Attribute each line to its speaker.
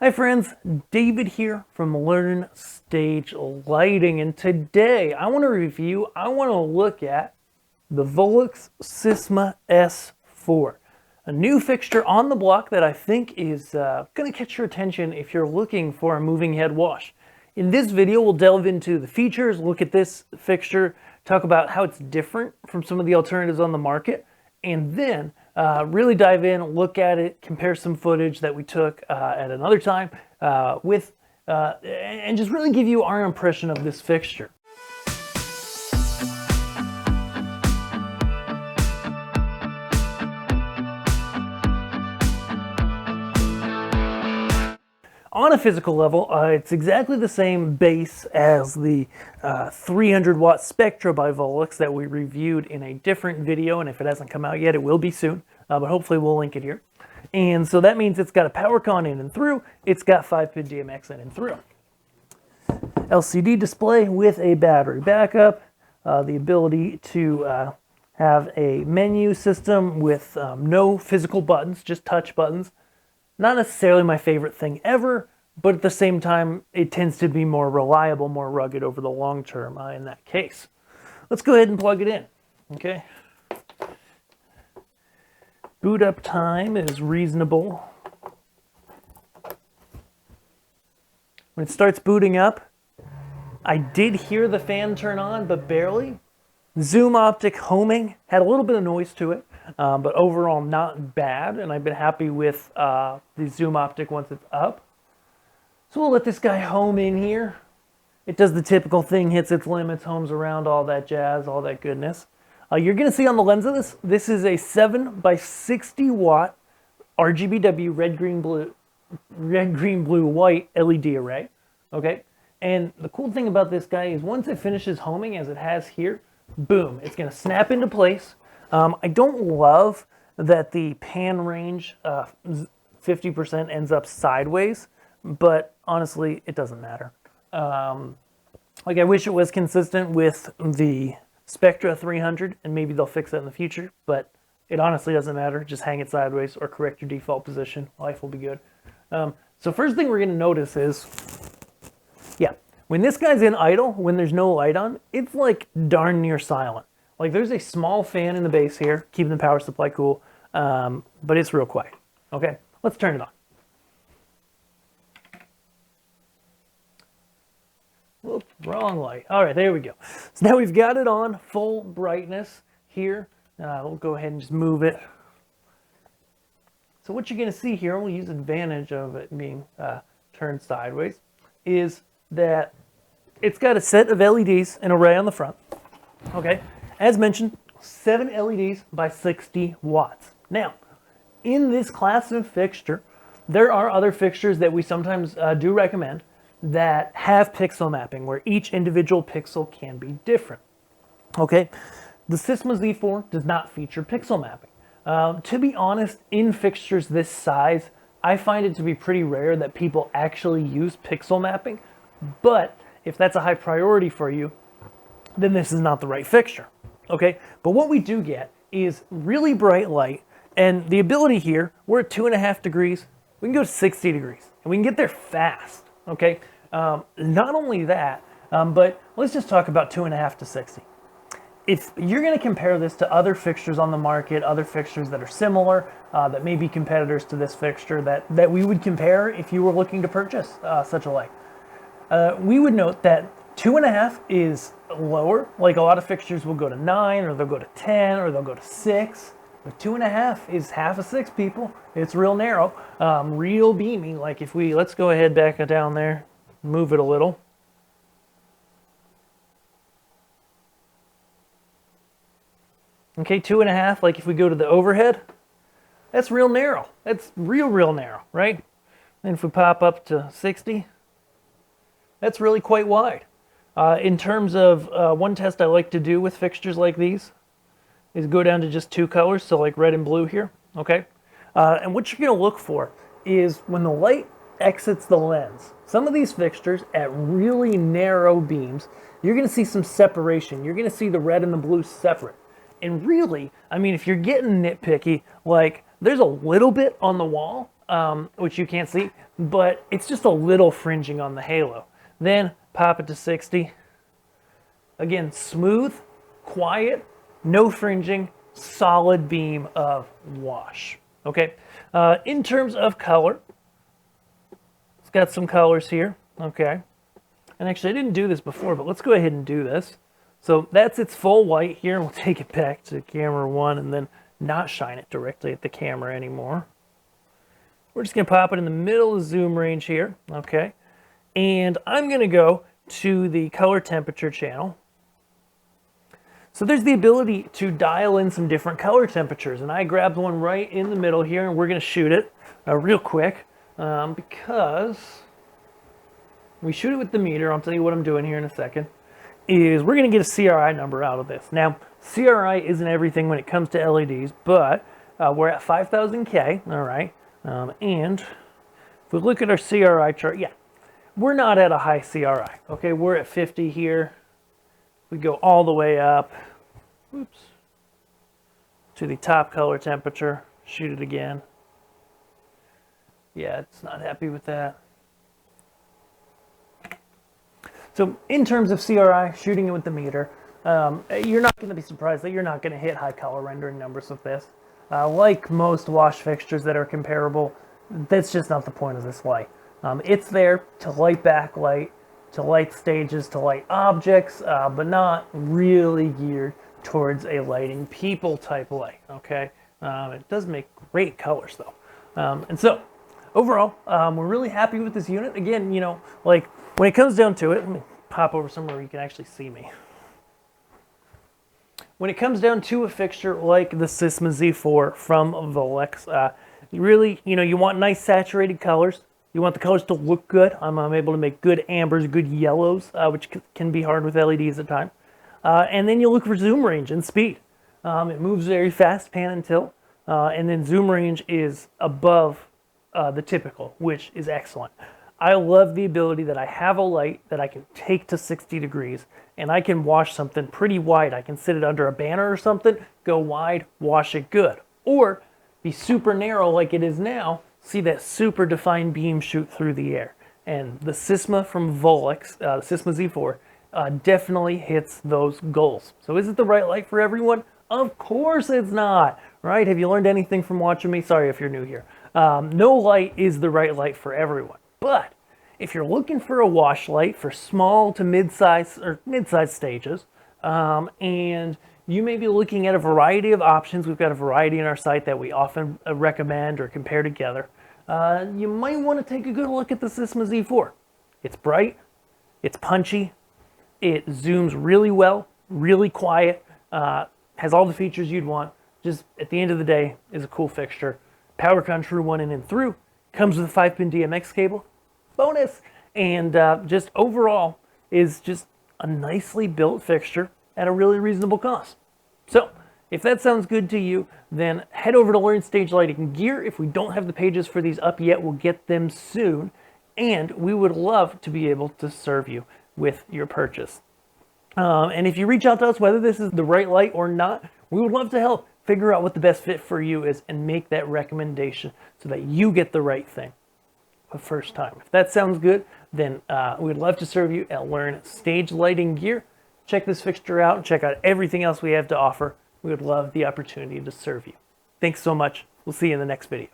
Speaker 1: Hi friends, David here from Learn Stage Lighting, and today I want to look at the Volux Sisma S4, a new fixture on the block that I think is going to catch your attention if you're looking for a moving head wash. In this video, we'll delve into the features, look at this fixture, talk about how it's different from some of the alternatives on the market, and then really dive in, look at it, compare some footage that we took at another time and just really give you our impression of this fixture. On a physical level, it's exactly the same base as the 300 watt Spectra by Volux that we reviewed in a different video, and if it hasn't come out yet, it will be soon, but hopefully we'll link it here. And so that means it's got a power con in and through, it's got 5-pin DMX in and through. LCD display with a battery backup, the ability to have a menu system with no physical buttons, just touch buttons. Not necessarily my favorite thing ever, but at the same time, it tends to be more reliable, more rugged over the long term in that case. Let's go ahead and plug it in, okay? Boot up time is reasonable. When it starts booting up, I did hear the fan turn on, but barely. Zoom optic homing had a little bit of noise to it, but overall not bad, and I've been happy with the zoom optic once it's up. So we'll let this guy home in here. It does the typical thing, hits its limits, homes around, all that jazz, all that goodness. You're going to see on the lens of this is a 7x60 watt RGBW red, green, blue, white LED array. Okay, and the cool thing about this guy is once it finishes homing, as it has here, boom, it's going to snap into place. I don't love that the pan range 50% ends up sideways, but honestly, it doesn't matter. Like I wish it was consistent with the Spectra 300, and maybe they'll fix that in the future, but it honestly doesn't matter. Just hang it sideways or correct your default position. Life will be good. So first thing we're going to notice is, yeah, when this guy's in idle, when there's no light on, it's like darn near silent. Like there's a small fan in the base here, keeping the power supply cool, but it's real quiet. Okay, let's turn it on. Whoop, wrong light. All right, there we go. So now we've got it on full brightness here. We'll go ahead and just move it. So what you're going to see here, and we'll use advantage of it being turned sideways, is that it's got a set of LEDs, an array on the front. Okay, as mentioned, 7 LEDs by 60 watts. Now, in this class of fixture, there are other fixtures that we sometimes do recommend that have pixel mapping, where each individual pixel can be different. Okay, the Sisma Z4 does not feature pixel mapping. To be honest, in fixtures this size, I find it to be pretty rare that people actually use pixel mapping, but if that's a high priority for you, then this is not the right fixture. Okay, but what we do get is really bright light, and the ability here, we're at 2.5 degrees, we can go to 60 degrees, and we can get there fast. Okay, not only that, but let's just talk about 2.5 to 60. If you're going to compare this to other fixtures on the market, other fixtures that are similar, that may be competitors to this fixture that we would compare if you were looking to purchase such a light, we would note that 2.5 is lower. Like a lot of fixtures will go to 9, or they'll go to 10, or they'll go to 6. But 2.5 is half a 6, people. It's real narrow, real beamy. Like if let's go ahead back down there, move it a little. Okay, 2.5, like if we go to the overhead, that's real narrow. That's real narrow, right? And if we pop up to 60, that's really quite wide. In terms of one test I like to do with fixtures like these is go down to just 2 colors, so like red and blue here, okay? And what you're gonna look for is when the light exits the lens, some of these fixtures at really narrow beams, you're gonna see some separation. You're gonna see the red and the blue separate. And really, I mean, if you're getting nitpicky, like there's a little bit on the wall, which you can't see, but it's just a little fringing on the halo. Then pop it to 60. Again, smooth, quiet, no fringing, solid beam of wash. Okay, in terms of color, it's got some colors here. Okay, and actually I didn't do this before, but let's go ahead and do this. So that's its full white here, and we'll take it back to camera 1 and then not shine it directly at the camera anymore. We're just going to pop it in the middle of the zoom range here, okay? And I'm going to go to the color temperature channel. So there's the ability to dial in some different color temperatures, and I grabbed one right in the middle here, and we're going to shoot it real quick because we shoot it with the meter. I'll tell you what I'm doing here in a second. Is we're going to get a CRI number out of this. Now, CRI isn't everything when it comes to LEDs, but we're at 5000K, all right? And if we look at our CRI chart, yeah, we're not at a high CRI, okay? We're at 50 here. We go all the way up, oops, to the top color temperature, shoot it again. Yeah, it's not happy with that. So in terms of CRI, shooting it with the meter, you're not going to be surprised that you're not going to hit high color rendering numbers with this. Like most wash fixtures that are comparable, that's just not the point of this light. It's there to light backlight, to light stages, to light objects, but not really geared towards a lighting people type light, okay? It does make great colors though. And so overall, we're really happy with this unit. Again, you know, like when it comes down to it, let me pop over somewhere where you can actually see me. When it comes down to a fixture like the Sisma Z4 from Volux, you really, you know, you want nice saturated colors. You want the colors to look good. I'm able to make good ambers, good yellows, which can be hard with LEDs at times. And then you look for zoom range and speed. It moves very fast, pan and tilt. And then zoom range is above the typical, which is excellent. I love the ability that I have a light that I can take to 60 degrees and I can wash something pretty wide. I can sit it under a banner or something, go wide, wash it good. Or be super narrow like it is now, see that super defined beam shoot through the air. And the Sisma from Volux, the Sisma Z4, definitely hits those goals. So is it the right light for everyone? Of course it's not, right? Have you learned anything from watching me? Sorry if you're new here. No light is the right light for everyone. But if you're looking for a wash light for small to mid-size or mid-size stages, and you may be looking at a variety of options, we've got a variety in our site that we often recommend or compare together, you might want to take a good look at the Sisma Z4. It's bright, it's punchy, it zooms really well, really quiet, has all the features you'd want. Just at the end of the day, is a cool fixture. Power control 1 in and through. Comes with a 5-pin DMX cable. Bonus! And just overall is just a nicely built fixture at a really reasonable cost. So if that sounds good to you, then head over to Learn Stage Lighting Gear. If we don't have the pages for these up yet, we'll get them soon. And we would love to be able to serve you with your purchase. And if you reach out to us, whether this is the right light or not, we would love to help figure out what the best fit for you is and make that recommendation so that you get the right thing the first time. If that sounds good, then we'd love to serve you at Learn Stage Lighting Gear. Check this fixture out and check out everything else we have to offer. We would love the opportunity to serve you. Thanks so much. We'll see you in the next video.